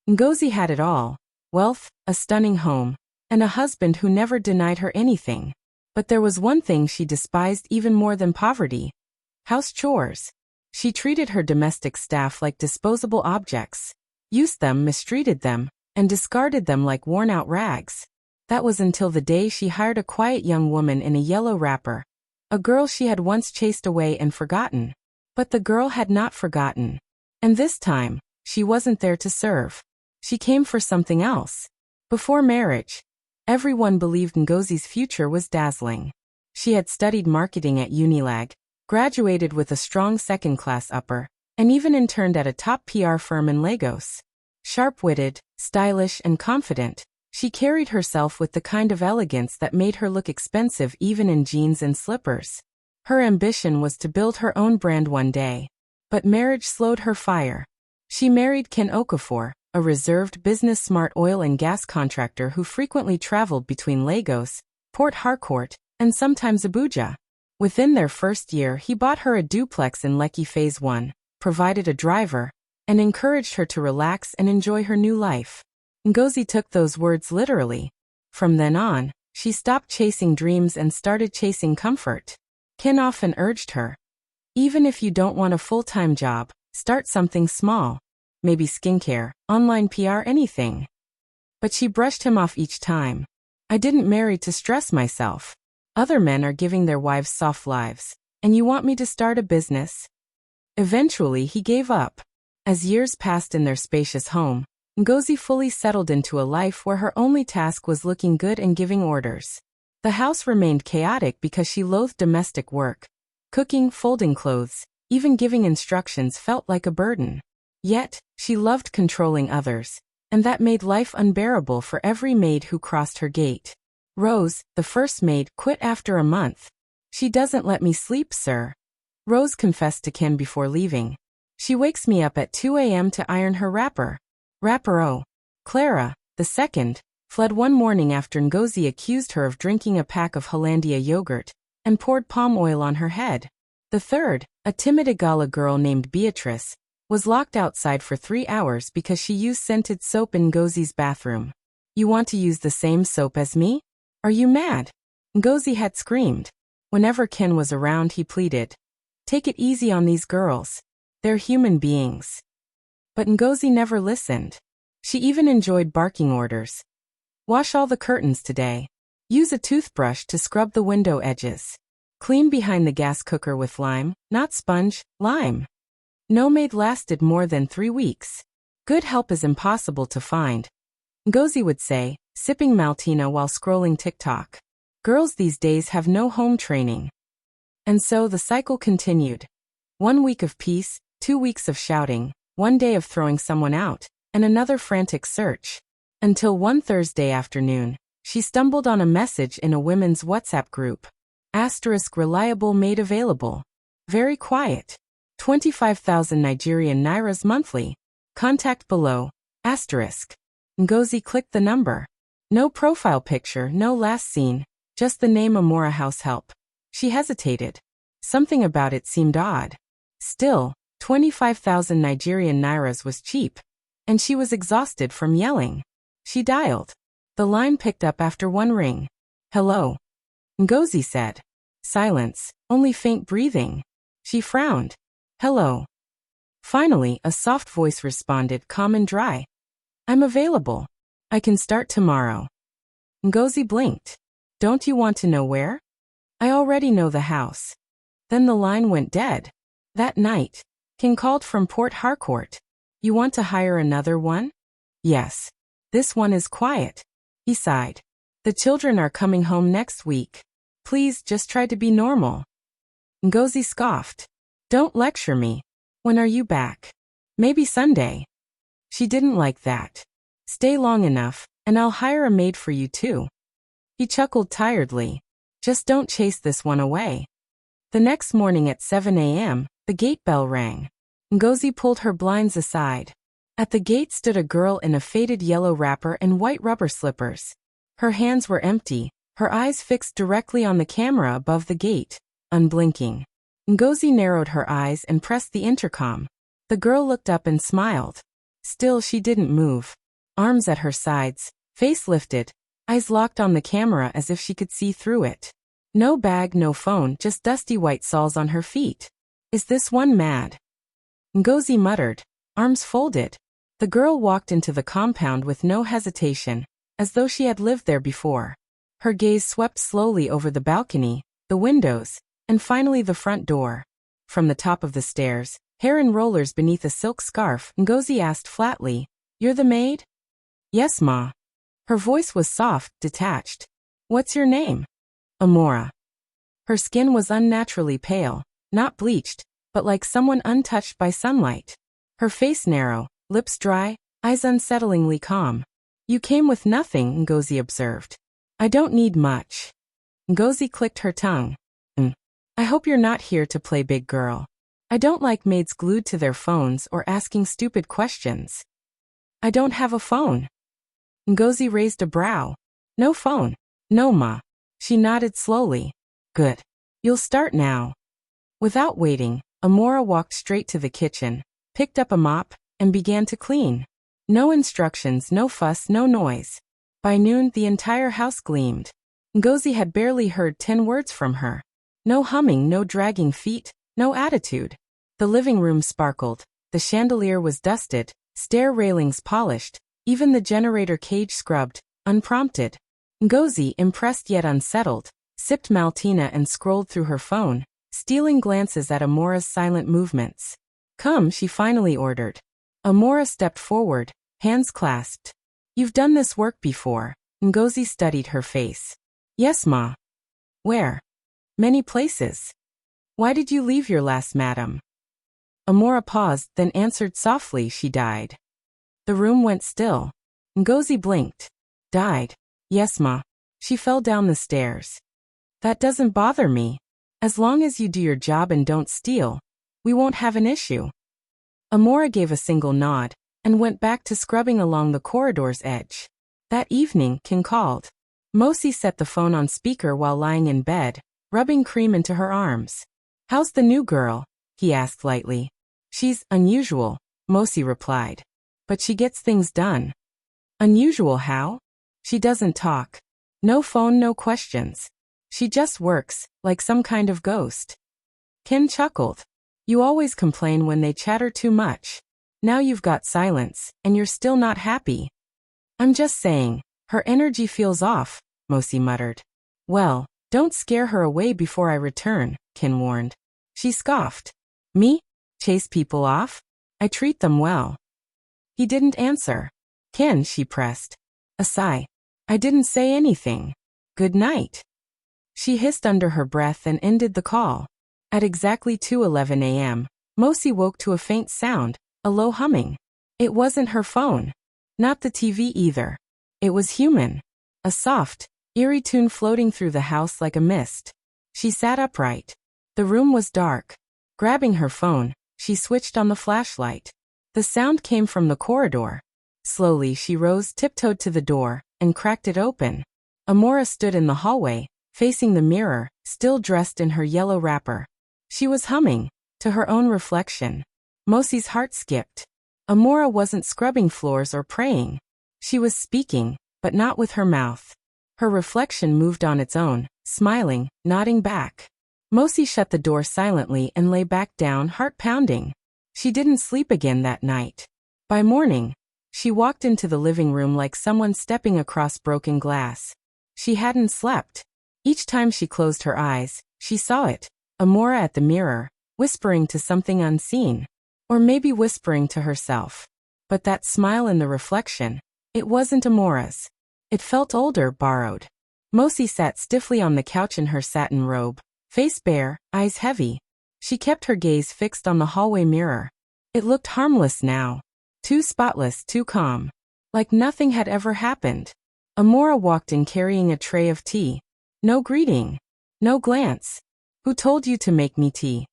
Ngozi had it all: wealth, a stunning home, and a husband who never denied her anything. But there was one thing she despised even more than poverty: house chores. She treated her domestic staff like disposable objects, used them, mistreated them, and discarded them like worn-out rags. That was until the day she hired a quiet young woman in a yellow wrapper, a girl she had once chased away and forgotten. But the girl had not forgotten. And this time, she wasn't there to serve. She came for something else. Before marriage, everyone believed Ngozi's future was dazzling. She had studied marketing at Unilag, graduated with a strong second-class upper, and even interned at a top PR firm in Lagos. Sharp-witted, stylish, and confident, she carried herself with the kind of elegance that made her look expensive even in jeans and slippers. Her ambition was to build her own brand one day. But marriage slowed her fire. She married Ken Okafor, a reserved, business-smart oil and gas contractor who frequently traveled between Lagos, Port Harcourt, and sometimes Abuja. Within their first year, he bought her a duplex in Lekki Phase 1, provided a driver, and encouraged her to relax and enjoy her new life. Ngozi took those words literally. From then on, she stopped chasing dreams and started chasing comfort. Ken often urged her, even if you don't want a full-time job, start something small. Maybe skincare, online PR, anything. But she brushed him off each time. I didn't marry to stress myself. Other men are giving their wives soft lives, and you want me to start a business? Eventually, he gave up. As years passed in their spacious home, Ngozi fully settled into a life where her only task was looking good and giving orders. The house remained chaotic because she loathed domestic work. Cooking, folding clothes, even giving instructions felt like a burden. Yet, she loved controlling others, and that made life unbearable for every maid who crossed her gate. Rose, the first maid, quit after a month. She doesn't let me sleep, sir, Rose confessed to Ken before leaving. She wakes me up at 2 a.m. to iron her wrapper. Wrapper. Clara, the second, fled one morning after Ngozi accused her of drinking a pack of Hollandia yogurt and poured palm oil on her head. The third, a timid Igala girl named Beatrice, was locked outside for 3 hours because she used scented soap in Ngozi's bathroom. You want to use the same soap as me? Are you mad? Ngozi had screamed. Whenever Ken was around, he pleaded, take it easy on these girls. They're human beings. But Ngozi never listened. She even enjoyed barking orders. Wash all the curtains today. Use a toothbrush to scrub the window edges. Clean behind the gas cooker with lime, not sponge, lime. No maid lasted more than 3 weeks. Good help is impossible to find, Ngozi would say, sipping Maltina while scrolling TikTok. Girls these days have no home training. And so the cycle continued. 1 week of peace, 2 weeks of shouting, 1 day of throwing someone out, and another frantic search. Until one Thursday afternoon, she stumbled on a message in a women's WhatsApp group. * reliable maid available. Very quiet. 25,000 Nigerian Nairas monthly. Contact below. *. Ngozi clicked the number. No profile picture, no last seen, just the name Amora House Help. She hesitated. Something about it seemed odd. Still, 25,000 Nigerian Nairas was cheap. And she was exhausted from yelling. She dialed. The line picked up after 1 ring. Hello. Ngozi said. Silence, only faint breathing. She frowned. Hello. Finally, a soft voice responded, calm and dry. I'm available. I can start tomorrow. Ngozi blinked. Don't you want to know where? I already know the house. Then the line went dead. That night, King called from Port Harcourt. You want to hire another one? Yes. This one is quiet. He sighed. The children are coming home next week. Please just try to be normal. Ngozi scoffed. Don't lecture me. When are you back? Maybe Sunday. She didn't like that. Stay long enough, and I'll hire a maid for you too. He chuckled tiredly. Just don't chase this one away. The next morning at 7 a.m., the gate bell rang. Ngozi pulled her blinds aside. At the gate stood a girl in a faded yellow wrapper and white rubber slippers. Her hands were empty, her eyes fixed directly on the camera above the gate, unblinking. Ngozi narrowed her eyes and pressed the intercom. The girl looked up and smiled. Still she didn't move. Arms at her sides, face lifted, eyes locked on the camera as if she could see through it. No bag, no phone, just dusty white soles on her feet. Is this one mad? Ngozi muttered, arms folded. The girl walked into the compound with no hesitation, as though she had lived there before. Her gaze swept slowly over the balcony, the windows, and finally the front door. From the top of the stairs, hair in rollers beneath a silk scarf, Ngozi asked flatly, "You're the maid?" "Yes, ma." Her voice was soft, detached. "What's your name?" "Amora." Her skin was unnaturally pale, not bleached, but like someone untouched by sunlight. Her face narrow, lips dry, eyes unsettlingly calm. "You came with nothing," Ngozi observed. "I don't need much." Ngozi clicked her tongue. "I hope you're not here to play big girl. I don't like maids glued to their phones or asking stupid questions." "I don't have a phone." Ngozi raised a brow. "No phone?" "No, ma." She nodded slowly. "Good. You'll start now." Without waiting, Amora walked straight to the kitchen, picked up a mop, and began to clean. No instructions, no fuss, no noise. By noon, the entire house gleamed. Ngozi had barely heard 10 words from her. No humming, no dragging feet, no attitude. The living room sparkled, the chandelier was dusted, stair railings polished, even the generator cage scrubbed, unprompted. Ngozi, impressed yet unsettled, sipped Maltina and scrolled through her phone, stealing glances at Amora's silent movements. "Come," she finally ordered. Amora stepped forward, hands clasped. "You've done this work before." Ngozi studied her face. "Yes, ma." "Where?" "Many places." "Why did you leave your last madam?" Amora paused, then answered softly, "She died." The room went still. Ngozi blinked. "Died?" "Yes, ma. She fell down the stairs." "That doesn't bother me. As long as you do your job and don't steal, we won't have an issue." Amora gave a single nod, and went back to scrubbing along the corridor's edge. That evening, Kin called. Mosi set the phone on speaker while lying in bed, rubbing cream into her arms. "How's the new girl?" he asked lightly. "She's unusual," Mosi replied. "But she gets things done." "Unusual how?" "She doesn't talk. No phone, no questions. She just works, like some kind of ghost." Ken chuckled. "You always complain when they chatter too much. Now you've got silence, and you're still not happy." "I'm just saying, her energy feels off," Mosi muttered. "Well, don't scare her away before I return," Ken warned. She scoffed. "Me? Chase people off? I treat them well." He didn't answer. "Ken," she pressed. A sigh. "I didn't say anything. Good night." She hissed under her breath and ended the call. At exactly 2:11 a.m., Mosi woke to a faint sound, a low humming. It wasn't her phone. Not the TV either. It was human. A soft, eerie tune floating through the house like a mist. She sat upright. The room was dark. Grabbing her phone, she switched on the flashlight. The sound came from the corridor. Slowly she rose, tiptoed to the door, and cracked it open. Amora stood in the hallway, facing the mirror, still dressed in her yellow wrapper. She was humming, to her own reflection. Mosi's heart skipped. Amora wasn't scrubbing floors or praying. She was speaking, but not with her mouth. Her reflection moved on its own, smiling, nodding back. Mosi shut the door silently and lay back down, heart pounding. She didn't sleep again that night. By morning, she walked into the living room like someone stepping across broken glass. She hadn't slept. Each time she closed her eyes, she saw it, Amora at the mirror, whispering to something unseen. Or maybe whispering to herself. But that smile in the reflection, it wasn't Amora's. It felt older, borrowed. Mosi sat stiffly on the couch in her satin robe, face bare, eyes heavy. She kept her gaze fixed on the hallway mirror. It looked harmless now. Too spotless, too calm. Like nothing had ever happened. Amora walked in carrying a tray of tea. No greeting. No glance. "Who told you to make me tea?"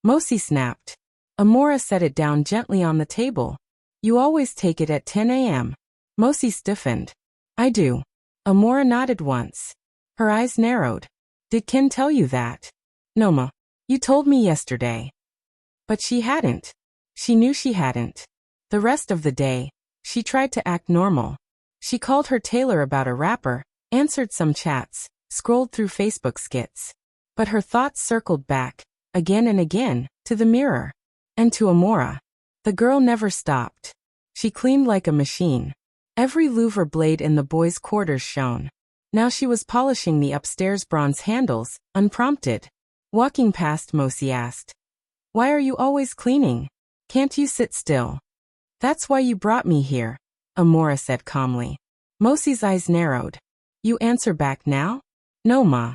Mosi snapped. Amora set it down gently on the table. "You always take it at 10 a.m. Mosi stiffened. "I do." Amora nodded once. Her eyes narrowed. "Did Ken tell you that?" "No, ma. You told me yesterday." But she hadn't. She knew she hadn't. The rest of the day, she tried to act normal. She called her tailor about a wrapper, answered some chats, scrolled through Facebook skits. But her thoughts circled back, again and again, to the mirror. And to Amora. The girl never stopped. She cleaned like a machine. Every louver blade in the boys' quarters shone. Now she was polishing the upstairs bronze handles, unprompted. Walking past, Mosi asked, "Why are you always cleaning? Can't you sit still?" "That's why you brought me here," Amora said calmly. Mosi's eyes narrowed. "You answer back now?" "No, Ma."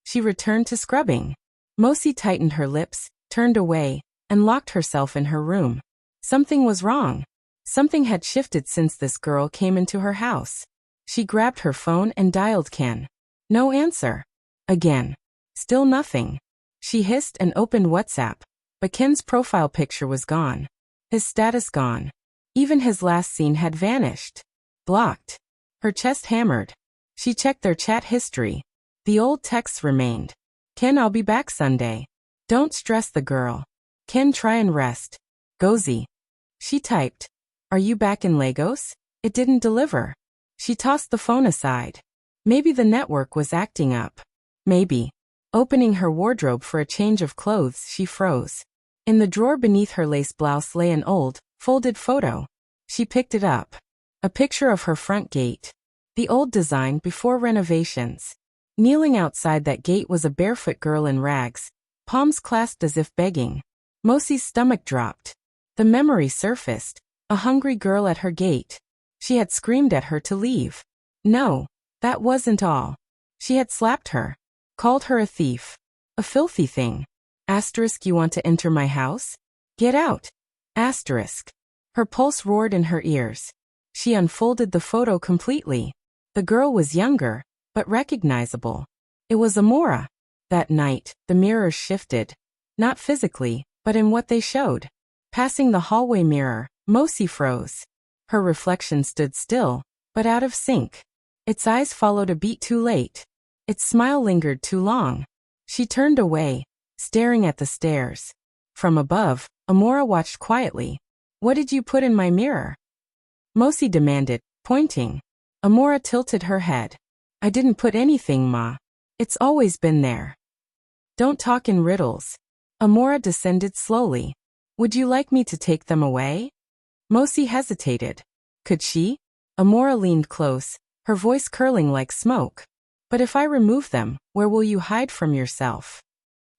She returned to scrubbing. Mosi tightened her lips, turned away, and locked herself in her room. Something was wrong. Something had shifted since this girl came into her house. She grabbed her phone and dialed Ken. No answer. Again. Still nothing. She hissed and opened WhatsApp, but Ken's profile picture was gone. His status gone. Even his last scene had vanished. Blocked. Her chest hammered. She checked their chat history. The old texts remained. "Ken, I'll be back Sunday. Don't stress the girl. Ken, try and rest. Gozy." She typed, "Are you back in Lagos?" It didn't deliver. She tossed the phone aside. Maybe the network was acting up. Maybe. Opening her wardrobe for a change of clothes, she froze. In the drawer beneath her lace blouse lay an old, folded photo. She picked it up. A picture of her front gate. The old design before renovations. Kneeling outside that gate was a barefoot girl in rags, palms clasped as if begging. Mosi's stomach dropped. The memory surfaced. A hungry girl at her gate. She had screamed at her to leave. No, that wasn't all. She had slapped her. Called her a thief. A filthy thing. Asterisk, "You want to enter my house? Get out." Asterisk. Her pulse roared in her ears. She unfolded the photo completely. The girl was younger, but recognizable. It was Amora. That night, the mirrors shifted. Not physically, but in what they showed. Passing the hallway mirror, Mosi froze. Her reflection stood still, but out of sync. Its eyes followed a beat too late. Its smile lingered too long. She turned away, staring at the stairs. From above, Amora watched quietly. "What did you put in my mirror?" Mosi demanded, pointing. Amora tilted her head. "I didn't put anything, Ma. It's always been there." "Don't talk in riddles." Amora descended slowly. "Would you like me to take them away?" Mosi hesitated. Could she? Amora leaned close, her voice curling like smoke. "But if I remove them, where will you hide from yourself?"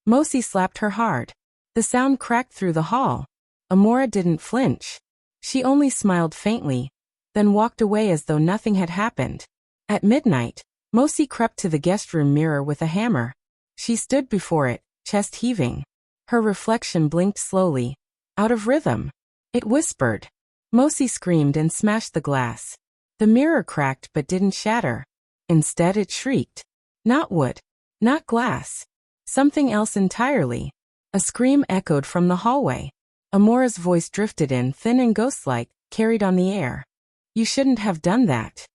Mosi slapped her hard. The sound cracked through the hall. Amora didn't flinch. She only smiled faintly, then walked away as though nothing had happened. At midnight, Mosi crept to the guest room mirror with a hammer. She stood before it, chest heaving. Her reflection blinked slowly. Out of rhythm. It whispered. Mosi screamed and smashed the glass. The mirror cracked but didn't shatter. Instead it shrieked. Not wood. Not glass. Something else entirely. A scream echoed from the hallway. Amora's voice drifted in, thin and ghost-like, carried on the air. "You shouldn't have done that."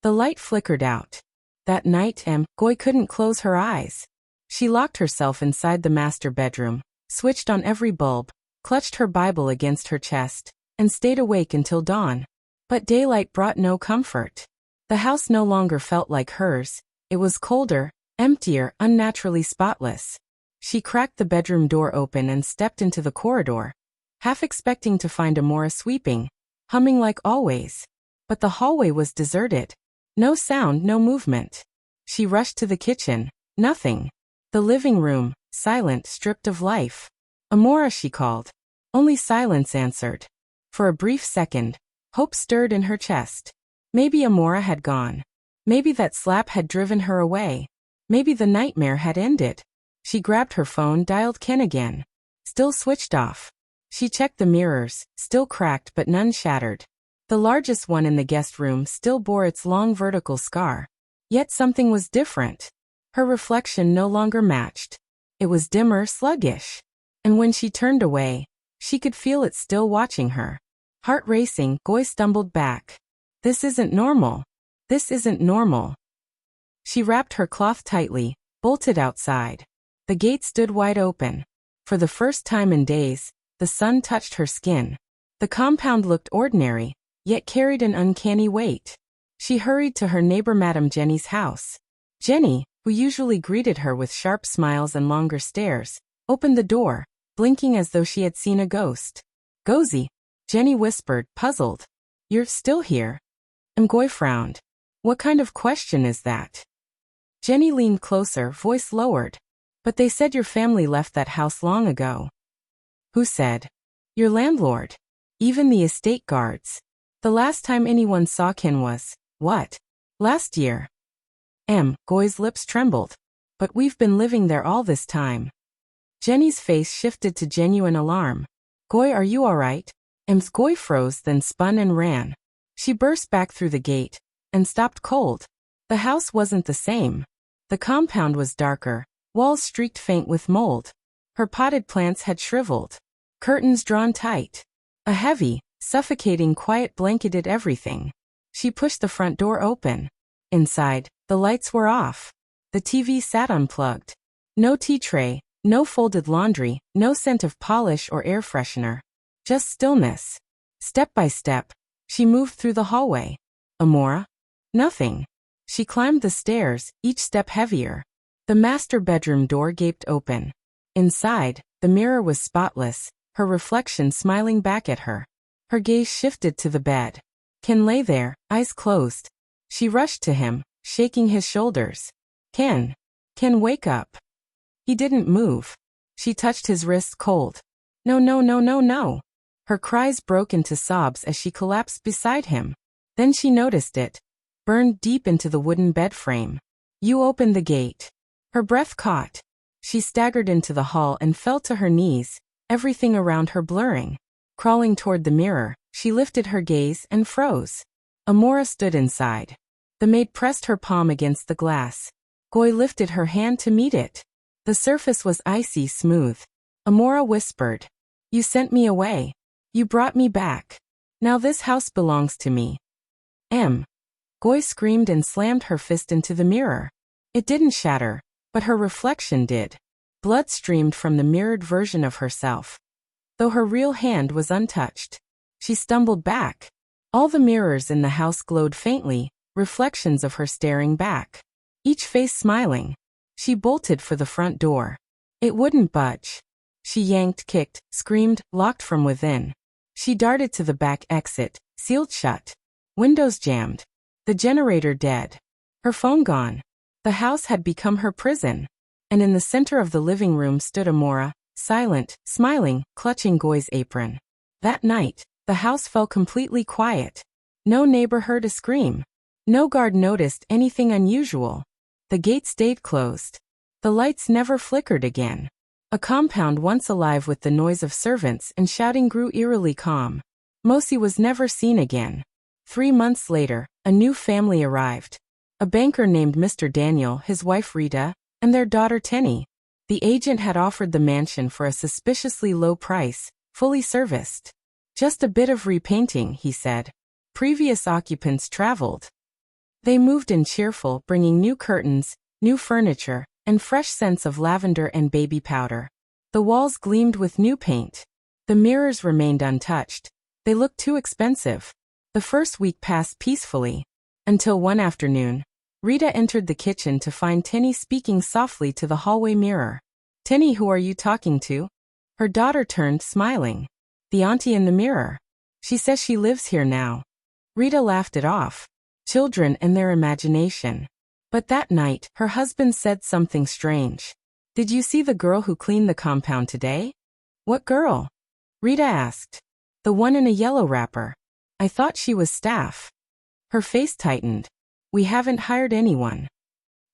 The light flickered out. That night, Goy couldn't close her eyes. She locked herself inside the master bedroom, switched on every bulb, clutched her Bible against her chest, and stayed awake until dawn. But daylight brought no comfort. The house no longer felt like hers. It was colder, emptier, unnaturally spotless. She cracked the bedroom door open and stepped into the corridor, half expecting to find Amora sweeping, humming like always. But the hallway was deserted. No sound, no movement. She rushed to the kitchen. Nothing. The living room, silent, stripped of life. "Amora," she called. Only silence answered. For a brief second, hope stirred in her chest. Maybe Amora had gone. Maybe that slap had driven her away. Maybe the nightmare had ended. She grabbed her phone, dialed Ken again. Still switched off. She checked the mirrors, still cracked but none shattered. The largest one in the guest room still bore its long vertical scar. Yet something was different. Her reflection no longer matched. It was dimmer, sluggish. And when she turned away, she could feel it still watching her. Heart racing, Goy stumbled back. "This isn't normal. This isn't normal." She wrapped her cloth tightly, bolted outside. The gate stood wide open. For the first time in days, the sun touched her skin. The compound looked ordinary, yet carried an uncanny weight. She hurried to her neighbor Madame Jenny's house. Jenny, who usually greeted her with sharp smiles and longer stares, opened the door, blinking as though she had seen a ghost. "Gozy," Jenny whispered, puzzled. "You're still here?" Ngoy frowned. "What kind of question is that?" Jenny leaned closer, voice lowered. "But they said your family left that house long ago." "Who said?" "Your landlord. Even the estate guards. The last time anyone saw Ken was, what? Last year." Goy's lips trembled. "But we've been living there all this time." Jenny's face shifted to genuine alarm. "Goy, are you all right?" Goy froze, then spun and ran. She burst back through the gate and stopped cold. The house wasn't the same. The compound was darker, walls streaked faint with mold. Her potted plants had shriveled. Curtains drawn tight. A heavy, suffocating quiet blanketed everything. She pushed the front door open. Inside, the lights were off. The TV sat unplugged. No tea tray, no folded laundry, no scent of polish or air freshener. Just stillness. Step by step, she moved through the hallway. Amora? Nothing. She climbed the stairs, each step heavier. The master bedroom door gaped open. Inside, the mirror was spotless, her reflection smiling back at her. Her gaze shifted to the bed. Ken lay there, eyes closed. She rushed to him, shaking his shoulders. Ken, wake up." He didn't move. She touched his wrists cold. "No, no, no, no, no." Her cries broke into sobs as she collapsed beside him. Then she noticed it, burned deep into the wooden bed frame. "You opened the gate." Her breath caught. She staggered into the hall and fell to her knees, everything around her blurring. Crawling toward the mirror, she lifted her gaze and froze. Amora stood inside. The maid pressed her palm against the glass. Goy lifted her hand to meet it. The surface was icy smooth. Amora whispered, "You sent me away. You brought me back. Now this house belongs to me." Goy screamed and slammed her fist into the mirror. It didn't shatter, but her reflection did. Blood streamed from the mirrored version of herself, though her real hand was untouched. She stumbled back. All the mirrors in the house glowed faintly, reflections of her staring back, each face smiling. She bolted for the front door. It wouldn't budge. She yanked, kicked, screamed, locked from within. She darted to the back exit, sealed shut. Windows jammed. The generator dead. Her phone gone. The house had become her prison. And in the center of the living room stood Amora, silent, smiling, clutching Goy's apron. That night, the house fell completely quiet. No neighbor heard a scream. No guard noticed anything unusual. The gate stayed closed. The lights never flickered again. A compound once alive with the noise of servants and shouting grew eerily calm. Mosi was never seen again. 3 months later, a new family arrived. A banker named Mr. Daniel, his wife Rita, and their daughter Tenny. The agent had offered the mansion for a suspiciously low price, fully serviced. "Just a bit of repainting," he said. Previous occupants traveled. They moved in cheerful, bringing new curtains, new furniture, and fresh scents of lavender and baby powder. The walls gleamed with new paint. The mirrors remained untouched. They looked too expensive. The first week passed peacefully, until one afternoon, Rita entered the kitchen to find Tenny speaking softly to the hallway mirror. "Tenny, who are you talking to?" Her daughter turned, smiling. "The auntie in the mirror. She says she lives here now." Rita laughed it off. Children and their imagination. But that night, her husband said something strange. "Did you see the girl who cleaned the compound today?" "What girl?" Rita asked. "The one in a yellow wrapper. I thought she was staff." Her face tightened. "We haven't hired anyone."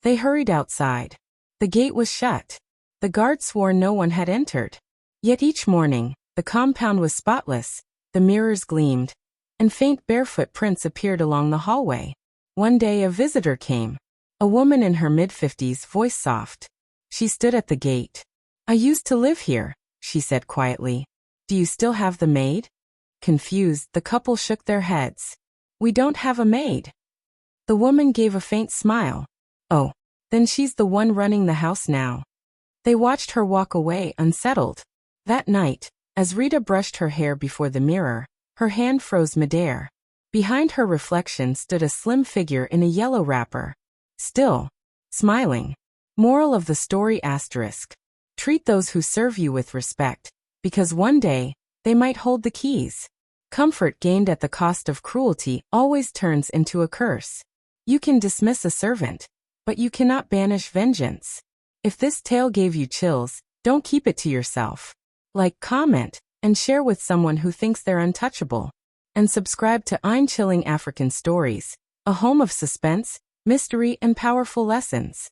They hurried outside. The gate was shut. The guard swore no one had entered. Yet each morning, the compound was spotless, the mirrors gleamed, and faint barefoot prints appeared along the hallway. One day a visitor came. A woman in her mid-50s, voice soft. She stood at the gate. "I used to live here," she said quietly. "Do you still have the maid?" Confused, the couple shook their heads. "We don't have a maid." The woman gave a faint smile. "Oh, then she's the one running the house now." They watched her walk away, unsettled. That night, as Rita brushed her hair before the mirror, Her hand froze midair. Behind her reflection stood a slim figure in a yellow wrapper. Still, smiling. Moral of the story *. Treat those who serve you with respect, because one day, they might hold the keys. Comfort gained at the cost of cruelty always turns into a curse. You can dismiss a servant, but you cannot banish vengeance. If this tale gave you chills, don't keep it to yourself. Like, comment, and share with someone who thinks they're untouchable. And subscribe to Chilling African Stories, a home of suspense, mystery, and powerful lessons.